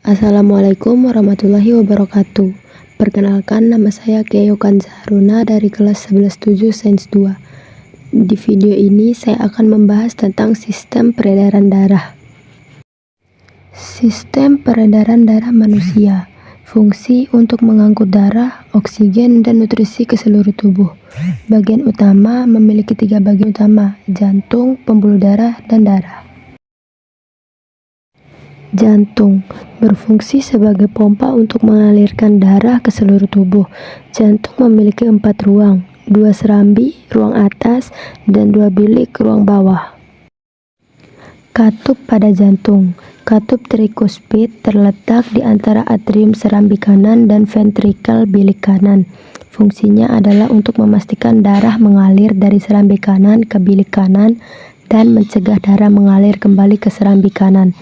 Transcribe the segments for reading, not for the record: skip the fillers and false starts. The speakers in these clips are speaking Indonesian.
Assalamualaikum warahmatullahi wabarakatuh. Perkenalkan, nama saya Keyo Kanzaharuna dari kelas 11-7 Sains 2. Di video ini saya akan membahas tentang sistem peredaran darah. Sistem peredaran darah manusia. Fungsi untuk mengangkut darah, oksigen, dan nutrisi ke seluruh tubuh. Bagian utama memiliki 3 bagian utama: jantung, pembuluh darah, dan darah. Jantung berfungsi sebagai pompa untuk mengalirkan darah ke seluruh tubuh. Jantung memiliki 4 ruang, 2 serambi, ruang atas, dan 2 bilik, ruang bawah. Katup pada jantung. Katup trikuspid terletak di antara atrium serambi kanan dan ventrikel bilik kanan. Fungsinya adalah untuk memastikan darah mengalir dari serambi kanan ke bilik kanan dan mencegah darah mengalir kembali ke serambi kanan.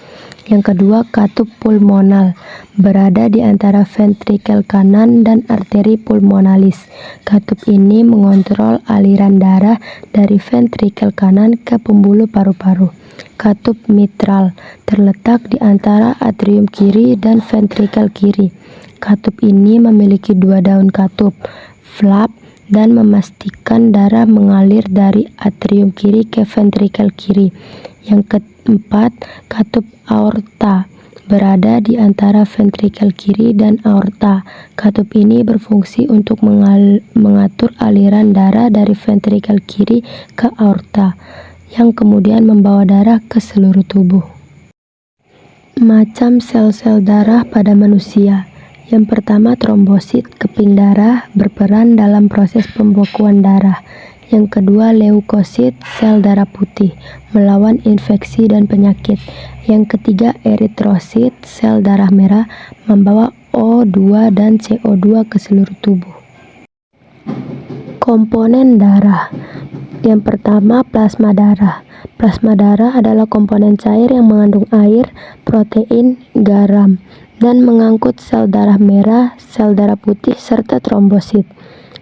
Yang kedua, katup pulmonal, berada di antara ventrikel kanan dan arteri pulmonalis. Katup ini mengontrol aliran darah dari ventrikel kanan ke pembuluh paru-paru. Katup mitral, terletak di antara atrium kiri dan ventrikel kiri. Katup ini memiliki 2 daun katup, flap, dan memastikan darah mengalir dari atrium kiri ke ventrikel kiri. Yang keempat, katup aorta, berada di antara ventrikel kiri dan aorta. Katup ini berfungsi untuk mengatur aliran darah dari ventrikel kiri ke aorta, yang kemudian membawa darah ke seluruh tubuh. Macam sel-sel darah pada manusia. Yang pertama, trombosit, keping darah, berperan dalam proses pembekuan darah. Yang kedua, leukosit, sel darah putih, melawan infeksi dan penyakit. Yang ketiga, eritrosit, sel darah merah, membawa O2 dan CO2 ke seluruh tubuh. Komponen darah. Yang pertama, plasma darah. Plasma darah adalah komponen cair yang mengandung air, protein, garam, dan mengangkut sel darah merah, sel darah putih, serta trombosit.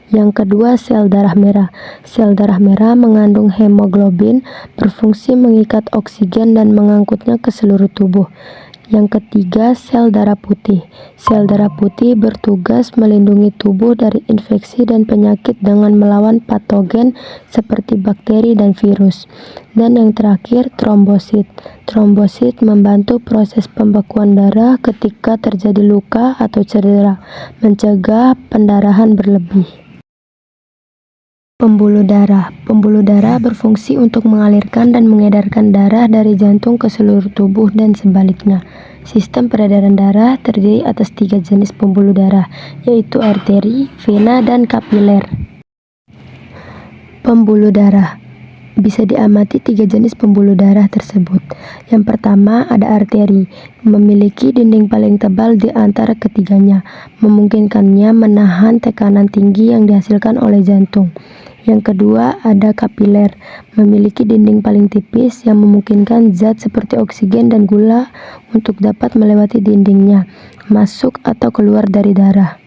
Yang kedua, sel darah merah. Sel darah merah mengandung hemoglobin, berfungsi mengikat oksigen dan mengangkutnya ke seluruh tubuh. Yang ketiga, sel darah putih. Sel darah putih bertugas melindungi tubuh dari infeksi dan penyakit dengan melawan patogen seperti bakteri dan virus. Dan yang terakhir, trombosit. Trombosit membantu proses pembekuan darah ketika terjadi luka atau cedera, mencegah pendarahan berlebih. Pembuluh darah. Pembuluh darah berfungsi untuk mengalirkan dan mengedarkan darah dari jantung ke seluruh tubuh dan sebaliknya. Sistem peredaran darah terdiri atas 3 jenis pembuluh darah, yaitu arteri, vena, dan kapiler. Pembuluh darah. Bisa diamati 3 jenis pembuluh darah tersebut. Yang pertama, ada arteri, memiliki dinding paling tebal di antara ketiganya, memungkinkannya menahan tekanan tinggi yang dihasilkan oleh jantung. Yang kedua, ada kapiler, memiliki dinding paling tipis yang memungkinkan zat seperti oksigen dan gula untuk dapat melewati dindingnya, masuk atau keluar dari darah.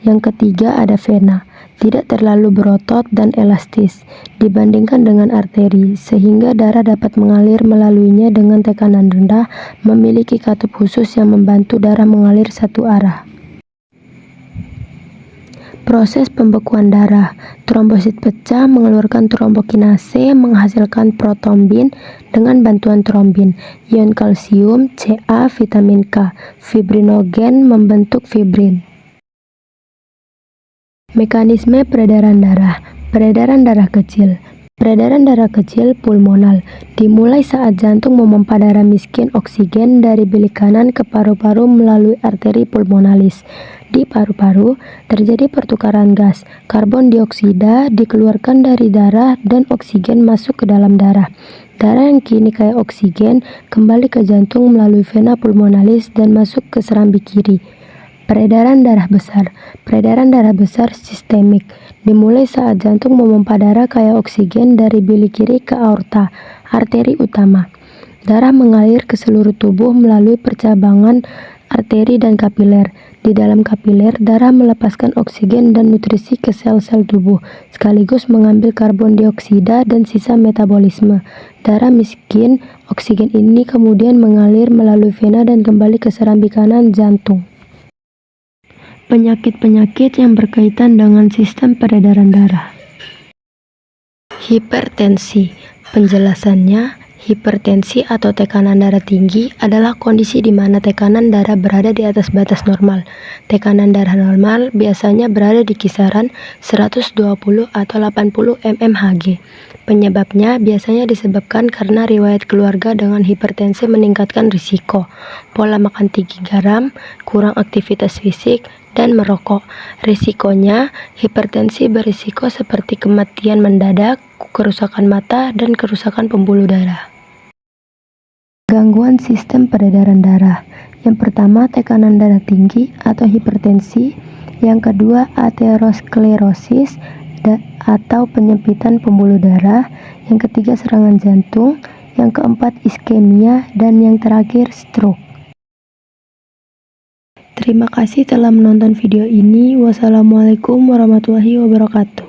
Yang ketiga, ada vena, tidak terlalu berotot dan elastis dibandingkan dengan arteri, sehingga darah dapat mengalir melaluinya dengan tekanan rendah, memiliki katup khusus yang membantu darah mengalir satu arah. Proses pembekuan darah. Trombosit pecah mengeluarkan trombokinase menghasilkan protrombin dengan bantuan trombin, ion kalsium, Ca, vitamin K, fibrinogen membentuk fibrin. Mekanisme peredaran darah. Peredaran darah kecil. Peredaran darah kecil pulmonal dimulai saat jantung memompa darah miskin oksigen dari bilik kanan ke paru-paru melalui arteri pulmonalis. Di paru-paru terjadi pertukaran gas, karbon dioksida dikeluarkan dari darah dan oksigen masuk ke dalam darah. Darah yang kini kaya oksigen kembali ke jantung melalui vena pulmonalis dan masuk ke serambi kiri. Peredaran darah besar. Peredaran darah besar sistemik dimulai saat jantung memompa darah kaya oksigen dari bilik kiri ke aorta, arteri utama. Darah mengalir ke seluruh tubuh melalui percabangan arteri dan kapiler. Di dalam kapiler, darah melepaskan oksigen dan nutrisi ke sel-sel tubuh, sekaligus mengambil karbon dioksida dan sisa metabolisme. Darah miskin Oksigen ini kemudian mengalir melalui vena dan kembali ke serambi kanan jantung. Penyakit-penyakit yang berkaitan dengan sistem peredaran darah. Hipertensi. Penjelasannya, hipertensi atau tekanan darah tinggi adalah kondisi di mana tekanan darah berada di atas batas normal. Tekanan darah normal biasanya berada di kisaran 120 atau 80 mmHg. Penyebabnya biasanya disebabkan karena riwayat keluarga dengan hipertensi meningkatkan risiko, pola makan tinggi garam, kurang aktivitas fisik, dan merokok. Risikonya, hipertensi berisiko seperti kematian mendadak, kerusakan mata, dan kerusakan pembuluh darah. Gangguan sistem peredaran darah. Yang pertama, tekanan darah tinggi atau hipertensi. Yang kedua, aterosklerosis atau penyempitan pembuluh darah. Yang ketiga, serangan jantung. Yang keempat, iskemia. Dan yang terakhir, stroke. Terima kasih telah menonton video ini. Wassalamualaikum warahmatullahi wabarakatuh.